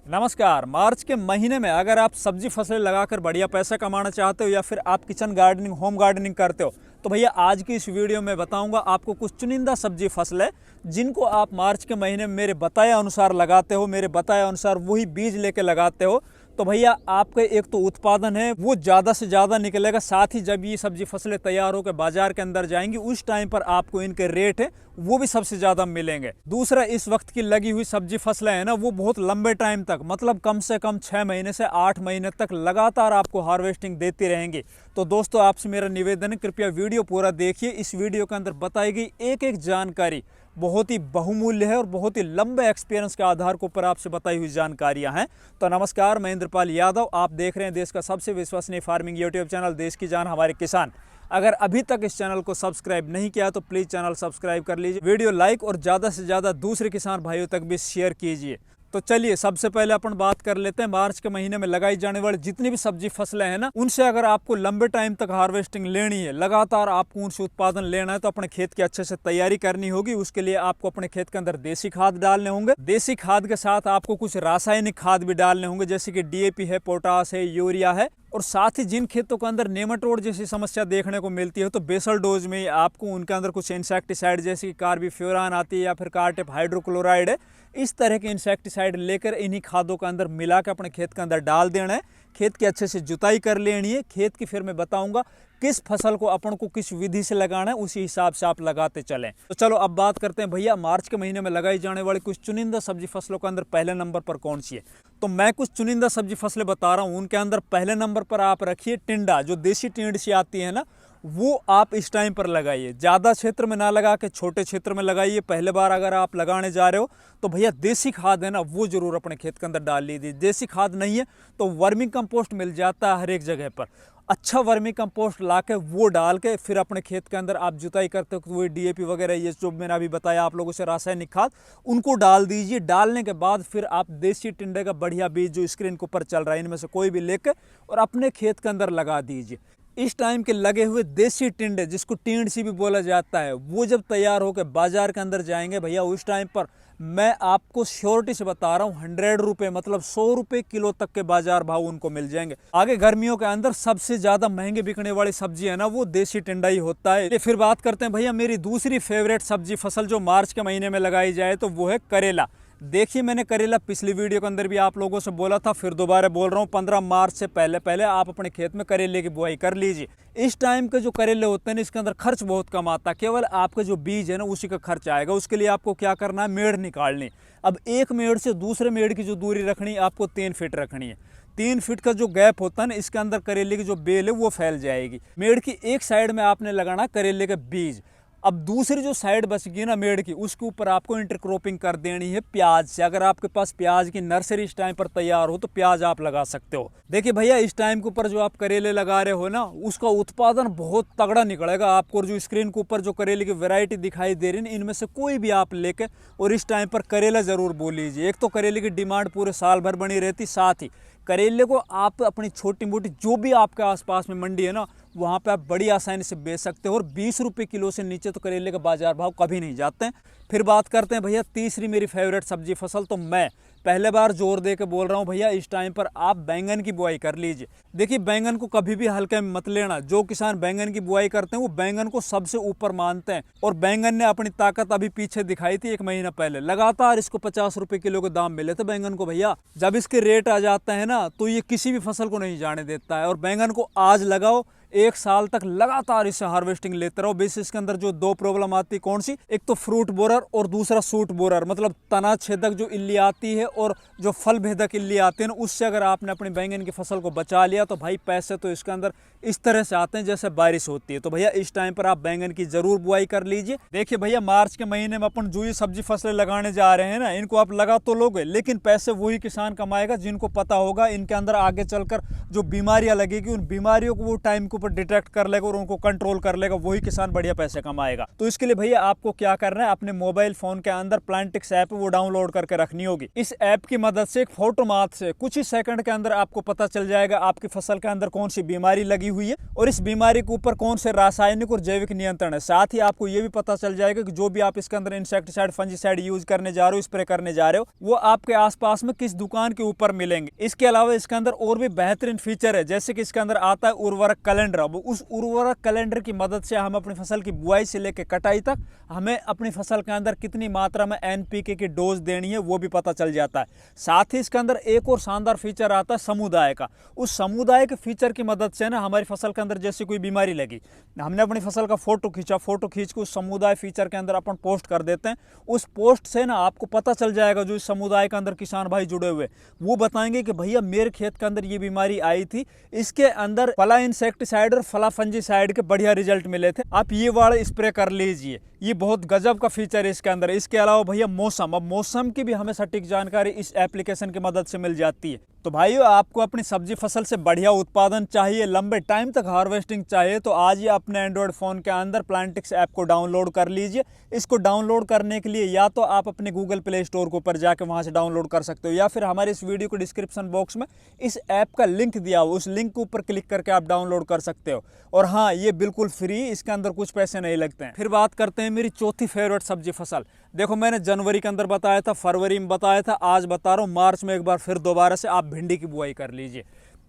नमस्कार। मार्च के महीने में अगर आप सब्जी फसलें लगाकर बढ़िया पैसा कमाना चाहते हो या फिर आप किचन गार्डनिंग, होम गार्डनिंग करते हो, तो भैया आज की इस वीडियो में बताऊंगा आपको कुछ चुनिंदा सब्जी फसलें जिनको आप मार्च के महीने में मेरे बताए अनुसार लगाते हो, मेरे बताए अनुसार वही बीज लेके लगाते हो, तो भैया आपके एक तो उत्पादन है वो ज़्यादा से ज़्यादा निकलेगा। साथ ही जब ये सब्जी फसलें तैयार होकर बाजार के अंदर जाएंगी उस टाइम पर आपको इनके रेट है वो भी सबसे ज़्यादा मिलेंगे। दूसरा, इस वक्त की लगी हुई सब्जी फसलें हैं ना, वो बहुत लंबे टाइम तक, मतलब कम से कम 6 महीने से 8 महीने तक लगातार आपको हार्वेस्टिंग देती रहेंगी। तो दोस्तों, आपसे मेरा निवेदन है, कृपया वीडियो पूरा देखिए। इस वीडियो के अंदर बताई गई एक एक जानकारी बहुत ही बहुमूल्य है और बहुत ही लंबे एक्सपीरियंस के आधार के ऊपर आपसे बताई हुई जानकारियां हैं। तो नमस्कार, मैं इंद्रपाल यादव, आप देख रहे हैं देश का सबसे विश्वसनीय फार्मिंग यूट्यूब चैनल देश की जान हमारे किसान। अगर अभी तक इस चैनल को सब्सक्राइब नहीं किया तो प्लीज़ चैनल सब्सक्राइब कर लीजिए, वीडियो लाइक और ज़्यादा से ज़्यादा दूसरे किसान भाइयों तक भी शेयर कीजिए। तो चलिए सबसे पहले अपन बात कर लेते हैं मार्च के महीने में लगाई जाने वाली जितनी भी सब्जी फसलें हैं ना, उनसे अगर आपको लंबे टाइम तक हार्वेस्टिंग लेनी है, लगातार आपको उनसे उत्पादन लेना है, तो अपने खेत की अच्छे से तैयारी करनी होगी। उसके लिए आपको अपने खेत के अंदर देसी खाद डालने होंगे। देसी खाद के साथ आपको कुछ रासायनिक खाद भी डालने होंगे, जैसे कि डीएपी है, पोटास है, यूरिया है। और साथ ही जिन खेतों के अंदर नेमाटोड जैसी समस्या देखने को मिलती है, तो बेसल डोज में आपको उनके अंदर कुछ इंसेक्टिसाइड जैसे कि कार्बीफ्यूरान आती है या फिर कार्टेप हाइड्रोक्लोराइड है, इस तरह के इंसेक्टिसाइड लेकर इन्हीं खादों के अंदर मिला के अपने खेत के अंदर डाल देना है। खेत की अच्छे से जुताई कर लेनी है। खेत की फिर मैं बताऊंगा किस फसल को अपन को किस विधि से लगाना है, उसी हिसाब से आप लगाते चलें। तो चलो अब बात करते हैं भैया मार्च के महीने में लगाई जाने वाली कुछ चुनिंदा सब्जी फसलों के अंदर पहले नंबर पर कौन सी है। तो मैं कुछ चुनिंदा सब्जी फसलें बता रहा हूँ, उनके अंदर पहले नंबर पर आप रखिए टिंडा। जो देसी टिंड सी आती है ना, वो आप इस टाइम पर लगाइए। ज़्यादा क्षेत्र में ना लगा के छोटे क्षेत्र में लगाइए। पहले बार अगर आप लगाने जा रहे हो तो भैया देसी खाद है ना, वो जरूर अपने खेत के अंदर डाल लीजिए। देसी खाद नहीं है तो वर्मी कंपोस्ट मिल जाता है हर एक जगह पर। अच्छा वर्मी कंपोस्ट ला के वो डाल के फिर अपने खेत के अंदर आप जुताई करते हो तो वही डीएपी वगैरह, ये जो मैंने अभी बताया आप लोगों से, रासायनिक खाद, उनको डाल दीजिए। डालने के बाद फिर आप देसी टिंडे का बढ़िया बीज जो स्क्रीन के ऊपर चल रहा है इनमें से कोई भी लेके और अपने खेत के अंदर लगा दीजिए। इस टाइम के लगे हुए देसी टिंडे, जिसको टींड सी भी बोला जाता है, वो जब तैयार होकर बाजार के अंदर जाएंगे भैया, उस टाइम पर मैं आपको श्योरिटी से बता रहा हूँ 100 रुपये, मतलब 100 रुपये किलो तक के बाजार भाव उनको मिल जाएंगे। आगे गर्मियों के अंदर सबसे ज्यादा महंगे बिकने वाली सब्जी है ना, वो देसी टिंडा ही होता है। फिर बात करते हैं भैया मेरी दूसरी फेवरेट सब्जी फसल जो मार्च के महीने में लगाई जाए, तो वो है करेला। देखिए, मैंने करेला पिछली वीडियो के अंदर भी आप लोगों से बोला था, फिर दोबारा बोल रहा हूँ, 15 मार्च से पहले पहले आप अपने खेत में करेले की बुआई कर लीजिए। इस टाइम के जो करेले होते हैं ना, इसके अंदर खर्च बहुत कम आता है। केवल आपका जो बीज है ना उसी का खर्च आएगा। उसके लिए आपको क्या करना है, मेड़ निकालनी। अब एक मेड़ से दूसरे मेड़ की जो दूरी रखनी है आपको 3 फीट रखनी है। 3 फीट का जो गैप होता है ना, इसके अंदर करेले की जो बेल है वो फैल जाएगी। मेड़ की एक साइड में आपने लगाना करेले के बीज। अब दूसरी जो साइड बचेगी ना मेड़ की, उसके ऊपर आपको इंटरक्रॉपिंग कर देनी है प्याज से। अगर आपके पास प्याज की नर्सरी इस टाइम पर तैयार हो तो प्याज आप लगा सकते हो। देखिए भैया, इस टाइम के ऊपर जो आप करेले लगा रहे हो ना, उसका उत्पादन बहुत तगड़ा निकलेगा आपको। और जो स्क्रीन के ऊपर जो करेले की वैरायटी दिखाई दे रही है, इनमें से कोई भी आप लेके और इस टाइम पर करेला जरूर बो लीजिए। एक तो करेले की डिमांड पूरे साल भर बनी रहती, साथ ही करेले को आप अपनी छोटी मोटी जो भी आपके आसपास में मंडी है ना, वहाँ पे आप बड़ी आसानी से बेच सकते हो। और 20 रुपये किलो से नीचे तो करेले का बाजार भाव कभी नहीं जाते हैं। फिर बात करते हैं भैया तीसरी मेरी फेवरेट सब्जी फसल, तो मैं पहले बार जोर दे के बोल रहा हूँ भैया, इस टाइम पर आप बैंगन की बुआई कर लीजिए। देखिए, बैंगन को कभी भी हल्के में मत लेना। जो किसान बैंगन की बुआई करते हैं वो बैंगन को सबसे ऊपर मानते हैं। और बैंगन ने अपनी ताकत अभी पीछे दिखाई थी 1 महीना पहले। लगातार इसको 50 रुपये किलो के दाम मिले थे बैंगन को भैया। जब इसके रेट आ जाते हैं ना, तो ये किसी भी फसल को नहीं जाने देता है। और बैंगन को आज लगाओ, 1 साल तक लगातार इससे हार्वेस्टिंग लेते रहो। बेस इसके अंदर जो 2 प्रॉब्लम आती है, कौन सी, एक तो फ्रूट बोरर और दूसरा सूट बोरर, मतलब तना छेदक जो इल्ली आती है और जो फल भेदक इल्ली आती है ना, उससे अगर आपने अपनी बैंगन की फसल को बचा लिया तो भाई पैसे तो इसके अंदर इस तरह से आते हैं जैसे बारिश होती है। तो भैया इस टाइम पर आप बैंगन की जरूर बुआई कर लीजिए। देखिए भैया, मार्च के महीने में अपन जो ये सब्जी फसलें लगाने जा रहे हैं ना, इनको आप लगा तो लोगे, लेकिन पैसे वही किसान कमाएगा जिनको पता होगा इनके अंदर आगे चलकर जो बीमारियां लगेगी, उन बीमारियों को वो टाइम के ऊपर डिटेक्ट कर लेगा और उनको कंट्रोल कर लेगा, वही किसान बढ़िया पैसे कमाएगा। तो इसके लिए भैया आपको क्या करना है, अपने मोबाइल फोन के अंदर प्लांटिक्स ऐप वो डाउनलोड करके रखनी होगी। इस ऐप की मदद से एक फोटो मात्र से कुछ ही सेकंड के अंदर आपको पता चल जाएगा आपकी फसल के अंदर कौन सी बीमारी लगी हुई है और इस बीमारी के ऊपर कौन से रासायनिक और जैविक नियंत्रण है। साथ ही आपको ये भी पता चल जाएगा कि जो भी आप इसके अंदर इंसेक्टिसाइड फंजीसाइड यूज करने जा रहे हो, स्प्रे करने जा रहे हो, वो आपके आसपास में किस दुकान के ऊपर मिलेंगे। इसके अलावा इसके अंदर और भी बेहतरीन फीचर है, जैसे कि इसके अंदर आता है उर्वरक कैलेंडर। अब उस उर्वरक कैलेंडर की मदद से हम अपनी फसल की बुआई से लेकर कटाई तक हमें अपनी फसल के अंदर कितनी मात्रा में एनपीके की डोज देनी है वो भी पता चल जाता है। साथ ही इसके अंदर एक और शानदार फीचर आता है समुदाय का। उस समुदाय के फीचर की मदद से ना हमारी फसल के अंदर जैसे कोई बीमारी लगी, हमने अपनी फसल का फोटो खींचा, फोटो खींच के उस समुदाय फीचर के अंदर अपन पोस्ट कर देते हैं। उस पोस्ट से ना आपको पता चल जाएगा, जो इस समुदाय के अंदर किसान भाई जुड़े हुए वो बताएंगे कि भैया मेरे खेत के अंदर ये बीमारी आई थी, इसके अंदर फला इंसेक्टिसाइड और फला फंजीसाइड के बढ़िया रिजल्ट मिले थे, आप ये वाला स्प्रे कर लीजिए। ये बहुत गजब का फीचर है इसके अंदर। इसके अलावा भैया मौसम, अब मौसम की भी हमें सटीक जानकारी इस एप्लीकेशन की मदद से मिल जाती है। तो भाइयों आपको अपनी सब्जी फसल से बढ़िया उत्पादन चाहिए, लंबे टाइम तक हार्वेस्टिंग चाहिए, तो आज ही अपने एंड्रॉयड फ़ोन के अंदर प्लांटिक्स ऐप को डाउनलोड कर लीजिए। इसको डाउनलोड करने के लिए या तो आप अपने गूगल प्ले स्टोर के ऊपर जाकर वहां से डाउनलोड कर सकते हो, या फिर हमारे इस वीडियो को डिस्क्रिप्शन बॉक्स में इस ऐप का लिंक दिया हो, उस लिंक के ऊपर क्लिक करके आप डाउनलोड कर सकते हो। और हाँ, ये बिल्कुल फ्री, इसके अंदर कुछ पैसे नहीं लगते हैं। फिर बात करते हैं मेरी चौथी फेवरेट सब्जी फसल। देखो मैंने जनवरी के अंदर बताया था, फरवरी में बताया था, आज बता रहा हूँ मार्च में एक बार फिर दोबारा से आप भिंडी की बुआई कर लीजिए।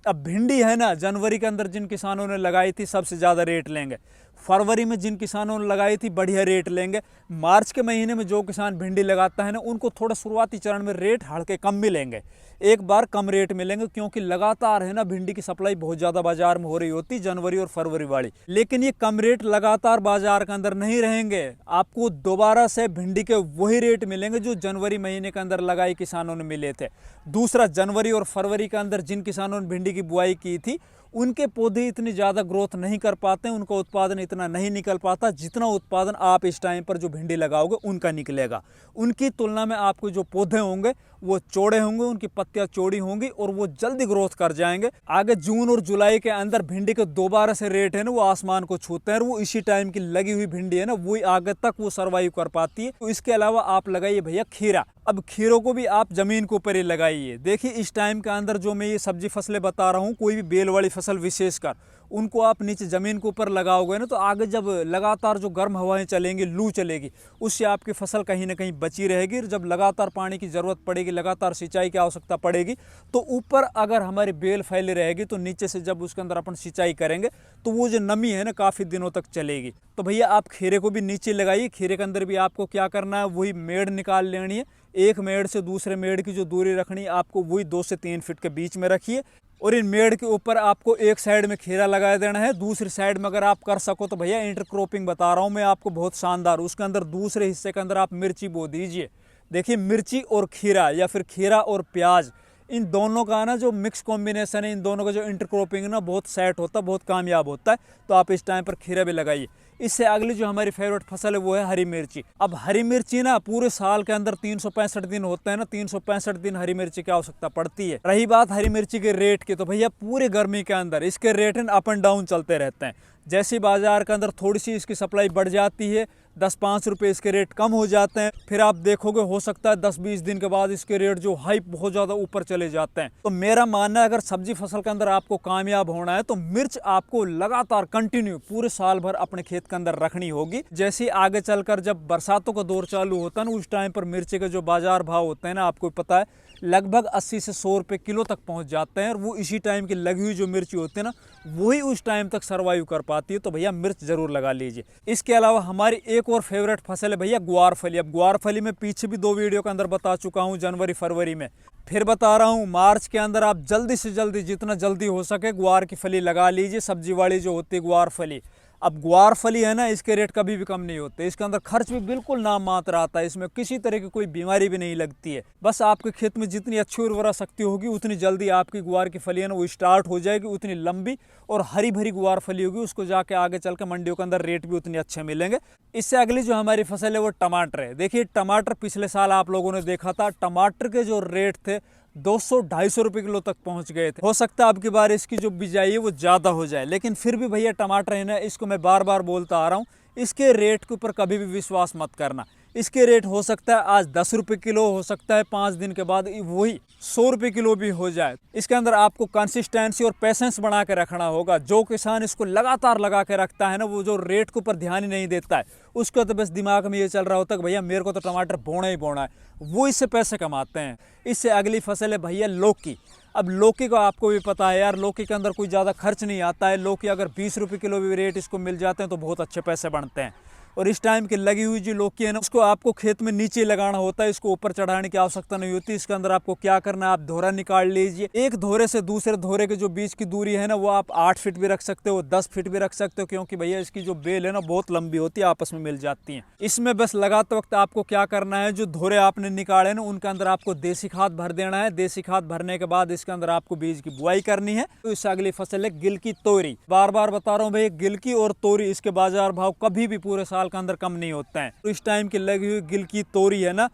अब भिंडी है ना, जनवरी के अंदर जिन किसानों ने लगाई थी सबसे ज़्यादा रेट लेंगे, फरवरी में जिन किसानों ने लगाई थी बढ़िया रेट लेंगे, मार्च के महीने में जो किसान भिंडी लगाता है ना उनको थोड़ा शुरुआती चरण में रेट हल्के कम मिलेंगे, एक बार कम रेट मिलेंगे, क्योंकि लगातार है ना भिंडी की सप्लाई बहुत ज़्यादा बाजार में हो रही होती जनवरी और फरवरी वाली। लेकिन ये कम रेट लगातार बाजार के अंदर नहीं रहेंगे, आपको दोबारा से भिंडी के वही रेट मिलेंगे जो जनवरी महीने के अंदर लगाई किसानों ने मिले थे। दूसरा, जनवरी और फरवरी के अंदर जिन किसानों ने भिंडी की बुआई की थी उनके पौधे इतनी ज़्यादा ग्रोथ नहीं कर पाते, उनका उत्पादन इतना नहीं निकल पाता जितना उत्पादन आप इस टाइम पर जो भिंडी लगाओगे उनका निकलेगा। उनकी तुलना में आपको जो पौधे होंगे वो चौड़े होंगे, उनकी पत्तियां चौड़ी होंगी और वो जल्दी ग्रोथ कर जाएंगे। आगे जून और जुलाई के अंदर भिंडी के दोबारा से रेट है ना वो आसमान को छूते हैं, और वो इसी टाइम की लगी हुई भिंडी है ना वही आगे तक वो सर्वाइव कर पाती है। तो इसके अलावा आप लगाइए भैया खीरा। अब खीरों को भी आप जमीन के ऊपर ही लगाइए। देखिए इस टाइम के अंदर जो मैं ये सब्जी फसलें बता रहा हूँ, कोई भी बेल वाली फसल विशेषकर, उनको आप नीचे ज़मीन के ऊपर लगाओगे ना तो आगे जब लगातार जो गर्म हवाएं चलेंगी, लू चलेगी, उससे आपकी फसल कहीं ना कहीं बची रहेगी। जब लगातार पानी की ज़रूरत पड़ेगी, लगातार सिंचाई की आवश्यकता पड़ेगी, तो ऊपर अगर हमारी बेल फैली रहेगी तो नीचे से जब उसके अंदर अपन सिंचाई करेंगे तो वो जो नमी है ना काफ़ी दिनों तक चलेगी। तो भैया आप खीरे को भी नीचे लगाइए। खीरे के अंदर भी आपको क्या करना है, वही मेड़ निकाल लेनी है। एक मेड़ से दूसरे मेड़ की जो दूरी रखनी है आपको वही 2 से 3 फीट के बीच में रखिए, और इन मेड़ के ऊपर आपको एक साइड में खीरा लगा देना है, दूसरी साइड में अगर आप कर सको तो भैया इंटरक्रॉपिंग बता रहा हूँ मैं आपको बहुत शानदार, उसके अंदर दूसरे हिस्से के अंदर आप मिर्ची बो दीजिए। देखिए मिर्ची और खीरा या फिर खीरा और प्याज, इन दोनों का ना जो मिक्स कॉम्बिनेशन है, इन दोनों का जो इंटरक्रॉपिंग ना बहुत सेट होता है, बहुत कामयाब होता है। तो आप इस टाइम पर खीरा भी लगाइए। इससे अगली जो हमारी फेवरेट फसल है वो है हरी मिर्ची। अब हरी मिर्ची ना पूरे साल के अंदर 365 दिन होते हैं ना, 365 दिन हरी मिर्ची की आवश्यकता पड़ती है। रही बात हरी मिर्ची के रेट की, तो भैया पूरे गर्मी के अंदर इसके रेट अप एंड डाउन चलते रहते हैं। जैसे बाजार के अंदर थोड़ी सी इसकी सप्लाई बढ़ जाती है, 10-5 रुपये इसके रेट कम हो जाते हैं, फिर आप देखोगे हो सकता है 10-20 दिन के बाद इसके रेट जो हाइप बहुत ज़्यादा ऊपर चले जाते हैं। तो मेरा मानना है अगर सब्जी फसल के अंदर आपको कामयाब होना है तो मिर्च आपको लगातार कंटिन्यू पूरे साल भर अपने खेत के अंदर रखनी होगी। जैसे आगे चलकर जब बरसातों का दौर चालू होता है ना, उस टाइम पर मिर्ची के जो बाजार भाव होते हैं ना, आपको पता है लगभग 80 से 100 रुपये किलो तक पहुंच जाते हैं, और वो इसी टाइम की लगी हुई जो मिर्ची होती है ना वही उस टाइम तक सर्वाइव कर पाती है। तो भैया मिर्च जरूर लगा लीजिए। इसके अलावा हमारी एक और फेवरेट फसल है भैया ग्वारफली। अब ग्वारफली में पीछे भी 2 वीडियो के अंदर बता चुका हूँ, जनवरी फरवरी में, फिर बता रहा हूँ मार्च के अंदर आप जल्दी से जल्दी जितना जल्दी हो सके ग्वार की फली लगा लीजिए, सब्जी वाली जो होती है ग्वारफली। अब ग्वारफली है ना, इसके रेट कभी भी कम नहीं होते, इसके अंदर खर्च भी बिल्कुल नाम मात्र आता है, इसमें किसी तरह की कोई बीमारी भी नहीं लगती है। बस आपके खेत में जितनी अच्छी उर्वरा शक्ति होगी उतनी जल्दी आपकी ग्वार की फली है ना वो स्टार्ट हो जाएगी, उतनी लंबी और हरी भरी ग्वार फली होगी, उसको जाके आगे चल के मंडियों के अंदर रेट भी उतने अच्छे मिलेंगे। इससे अगली जो हमारी फसल है वो टमाटर है। देखिए टमाटर पिछले साल आप लोगों ने देखा था, टमाटर के जो रेट थे 200-250 रुपये किलो तक पहुंच गए थे। हो सकता है अब की बार इसकी जो बिजाई है वो ज़्यादा हो जाए, लेकिन फिर भी भैया टमाटर है ना, इसको मैं बार बार बोलता आ रहा हूँ, इसके रेट के ऊपर कभी भी विश्वास मत करना। इसके रेट हो सकता है आज 10 रुपये किलो, हो सकता है 5 दिन के बाद वही 100 रुपये किलो भी हो जाए। इसके अंदर आपको कंसिस्टेंसी और पेशेंस बना के रखना होगा। जो किसान इसको लगातार लगा के रखता है ना, वो जो रेट के ऊपर ध्यान ही नहीं देता है, उसको तो बस दिमाग में ये चल रहा होता है कि भैया मेरे को तो टमाटर बोना ही बोना है, वो इससे पैसे कमाते हैं। इससे अगली फसल है भैया लौकी। अब लौकी को आपको भी पता है यार, लौकी के अंदर कोई ज़्यादा खर्च नहीं आता है। लौकी अगर 20 रुपये किलो भी रेट इसको मिल जाते हैं तो बहुत अच्छे पैसे बनते हैं। और इस टाइम की लगी हुई जो लौकी है ना, उसको आपको खेत में नीचे लगाना होता है, इसको ऊपर चढ़ाने की आवश्यकता नहीं होती। इसके अंदर आपको क्या करना है, आप धोरा निकाल लीजिए। एक धोरे से दूसरे धोरे के जो बीच की दूरी है ना, वो आप 8 फीट भी रख सकते हो, 10 फीट भी रख सकते हो, क्योंकि भैया इसकी जो बेल है ना बहुत लंबी होती है, आपस में मिल जाती हैं। इसमें बस लगाते वक्त आपको क्या करना है, जो धोरे आपने निकाले ना उनके अंदर आपको देसी खाद भर देना है। देसी खाद भरने के बाद इसके अंदर आपको बीज की बुआई करनी है। तो इससे अगली फसल है गिलकी तोरी। बार बार बता रहा हूँ भैया, गिलकी और तोरी इसके बाजार भाव कभी भी पूरे साल के अंदर कम नहीं होते हैं। तो इस टाइम की लगी हुई गिलकी तोरी है ना,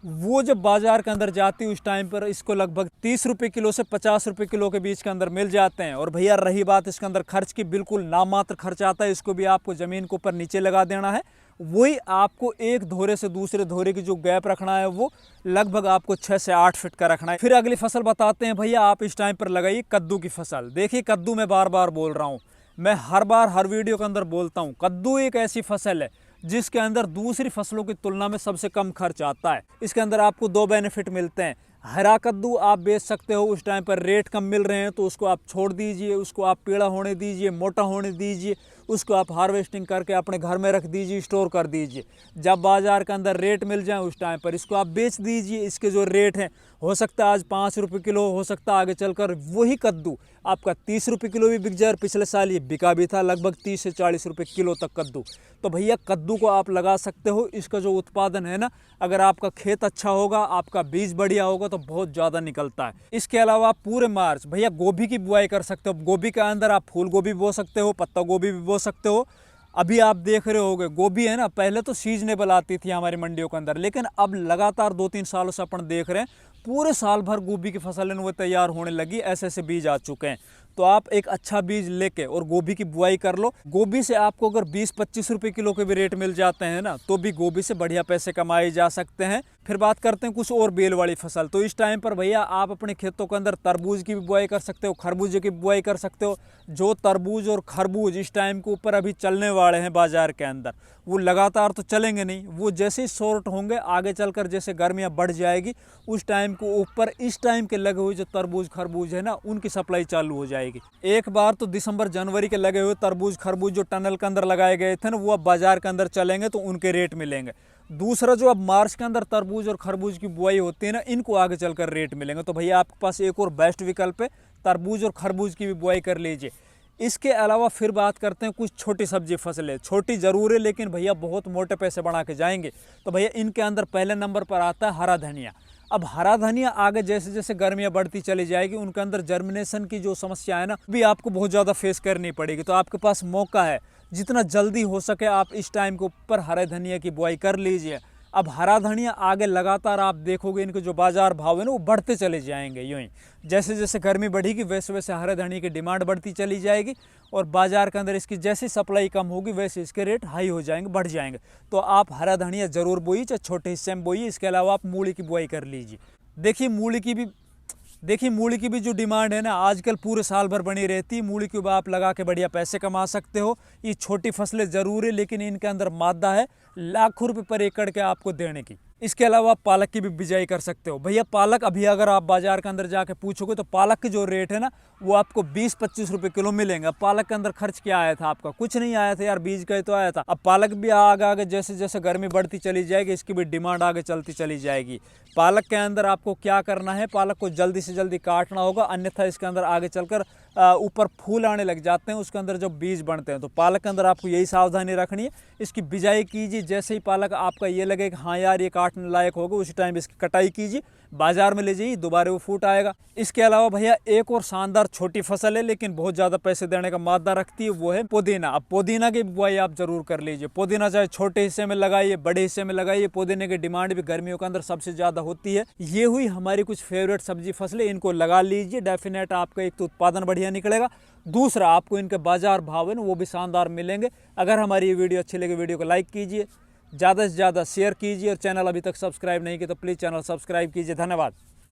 वो जब बाजार के अंदर जाती है उस टाइम पर इसको लगभग 30 रुपये किलो से 50 रुपये किलो के बीच के अंदर मिल जाते हैं। और भैया रही बात इसके अंदर खर्च की, बिल्कुल नामात्र खर्च आता है। इसको भी आपको ज़मीन के ऊपर नीचे लगा देना है। वही आपको एक धोरे से दूसरे धोरे की जो गैप रखना है वो लगभग आपको 6 से 8 फीट का रखना है। फिर अगली फसल बताते हैं भैया, आप इस टाइम पर लगाइए कद्दू की फसल। देखिए कद्दू मैं बार बार बोल रहा हूँ, मैं हर बार हर वीडियो के अंदर बोलता हूँ, कद्दू एक ऐसी फसल है जिसके अंदर दूसरी फसलों की तुलना में सबसे कम खर्च आता है। इसके अंदर आपको 2 बेनिफिट मिलते हैं। हरा कद्दू आप बेच सकते हो, उस टाइम पर रेट कम मिल रहे हैं तो उसको आप छोड़ दीजिए, उसको आप पीला होने दीजिए, मोटा होने दीजिए, उसको आप हार्वेस्टिंग करके अपने घर में रख दीजिए, स्टोर कर दीजिए। जब बाजार के अंदर रेट मिल जाए उस टाइम पर इसको आप बेच दीजिए। इसके जो रेट हैं, हो सकता है आज 5 रुपये किलो, हो सकता है आगे चलकर वही कद्दू आपका 30 रुपये किलो भी बिक जाए। पिछले साल ये बिका भी था लगभग 30 से 40 रुपये किलो तक कद्दू। तो भैया कद्दू को आप लगा सकते हो। इसका जो उत्पादन है ना, अगर आपका खेत अच्छा होगा, आपका बीज बढ़िया होगा तो बहुत ज़्यादा निकलता है। इसके अलावा आप पूरे मार्च भैया गोभी की बुआई कर सकते हो। गोभी के अंदर आप फूल गोभी बो सकते हो, पत्ता गोभी भी बो सकते हो। अभी आप देख रहे होगे गोभी है ना, पहले तो सीजनेबल आती थी हमारी मंडियों के अंदर, लेकिन अब लगातार 2-3 सालों से अपन देख रहे हैं पूरे साल भर गोभी की फसल वो तैयार होने लगी। ऐसे ऐसे बीज आ चुके हैं। तो आप एक अच्छा बीज लेके और गोभी की बुआई कर लो। गोभी से आपको अगर 20-25 रुपये किलो के भी रेट मिल जाते हैं ना, तो भी गोभी से बढ़िया पैसे कमाए जा सकते हैं। फिर बात करते हैं कुछ और बेल वाली फसल। तो इस टाइम पर भैया आप अपने खेतों के अंदर तरबूज की भी बुआई कर सकते हो, खरबूजे की बुआई कर सकते हो। जो तरबूज और खरबूज इस टाइम के ऊपर अभी चलने वाले हैं बाजार के अंदर, वो लगातार तो चलेंगे नहीं, वो जैसे ही शॉर्ट होंगे आगे चलकर, जैसे गर्मियाँ बढ़ जाएगी उस टाइम के ऊपर इस टाइम के लगे हुए जो तरबूज खरबूज है ना, उनकी सप्लाई चालू हो जाएगी। एक बार तो दिसंबर जनवरी के लगे हुए तरबूज खरबूज जो टनल के अंदर लगाए गए थे ना, वो अब बाजार के अंदर चलेंगे तो उनके रेट मिलेंगे। दूसरा जो अब मार्च के अंदर तरबूज और खरबूज की बुआई होती है ना, इनको आगे चलकर रेट मिलेंगे। तो भैया आपके पास एक और बेस्ट विकल्प है, तरबूज और खरबूज की भी बुआई कर लीजिए। इसके अलावा फिर बात करते हैं कुछ छोटी सब्जी फसलें। छोटी जरूर है लेकिन भैया बहुत मोटे पैसे बना के जाएंगे। तो भैया इनके अंदर पहले नंबर पर आता है हरा धनिया। अब हरा धनिया आगे जैसे जैसे गर्मियाँ बढ़ती चली जाएगी, उनके अंदर जर्मिनेशन की जो समस्या है ना, भी आपको बहुत ज़्यादा फेस करनी पड़ेगी। तो आपके पास मौका है, जितना जल्दी हो सके आप इस टाइम के ऊपर हरे धनिया की बुआई कर लीजिए। अब हरा धनिया आगे लगातार आप देखोगे इनके जो बाजार भाव है ना, वो बढ़ते चले जाएंगे। यूँ ही जैसे जैसे गर्मी बढ़ेगी वैसे वैसे हरे धनिया की डिमांड बढ़ती चली जाएगी, और बाजार के अंदर इसकी जैसी सप्लाई कम होगी वैसे इसके रेट हाई हो जाएंगे, बढ़ जाएंगे। तो आप हरा धनिया जरूर बोइए, चाहे छोटे हिस्से में बोइए। इसके अलावा आप मूली की बुआई कर लीजिए। देखिए मूली की भी जो डिमांड है ना, आजकल पूरे साल भर बनी रहती है। मूली की आप लगा के बढ़िया पैसे कमा सकते हो। ये छोटी फसलें जरूर है लेकिन इनके अंदर मादा है लाखों रुपए पर एकड़ के आपको देने की। इसके अलावा आप पालक की भी बिजाई कर सकते हो। भैया पालक अभी अगर आप बाजार के अंदर जाके पूछोगे तो पालक के जो रेट है ना, वो आपको 20-25 रुपये किलो मिलेंगे। पालक के अंदर खर्च क्या आया था आपका? कुछ नहीं आया था यार, बीज का ही तो आया था। अब पालक भी आगे आगे जैसे जैसे गर्मी बढ़ती चली जाएगी, इसकी भी डिमांड आगे चलती चली जाएगी। पालक के अंदर आपको क्या करना है, पालक को जल्दी से जल्दी काटना होगा, अन्यथा इसके अंदर आगे चलकर ऊपर फूल आने लग जाते हैं, उसके अंदर जो बीज बनते हैं। तो पालक के अंदर आपको यही सावधानी रखनी है। इसकी बिजाई कीजिए, जैसे ही पालक आपका ये लगे कि हाँ यार ये काटने लायक होगा, उसी टाइम इसकी कटाई कीजिए, बाजार में ले जाइए, दोबारा वो फूट आएगा। इसके अलावा भैया एक और शानदार छोटी फसल है लेकिन बहुत ज़्यादा पैसे देने का मादा रखती है, वो है पुदीना। अब पुदीना की बुआई आप जरूर कर लीजिए। पुदीना चाहे छोटे हिस्से में लगाइए, बड़े हिस्से में लगाइए, पुदीने की डिमांड भी गर्मियों के अंदर सबसे ज़्यादा होती है। ये हुई हमारी कुछ फेवरेट सब्जी फसलें, इनको लगा लीजिए, डेफिनेट आपका एक तो उत्पादन बढ़िया निकलेगा, दूसरा आपको इनके बाजार भाव है ना वो भी शानदार मिलेंगे। अगर हमारी ये वीडियो अच्छी लगे, वीडियो को लाइक कीजिए, ज़्यादा से ज़्यादा शेयर कीजिए और चैनल अभी तक सब्सक्राइब नहीं किया तो प्लीज़ चैनल सब्सक्राइब कीजिए। धन्यवाद।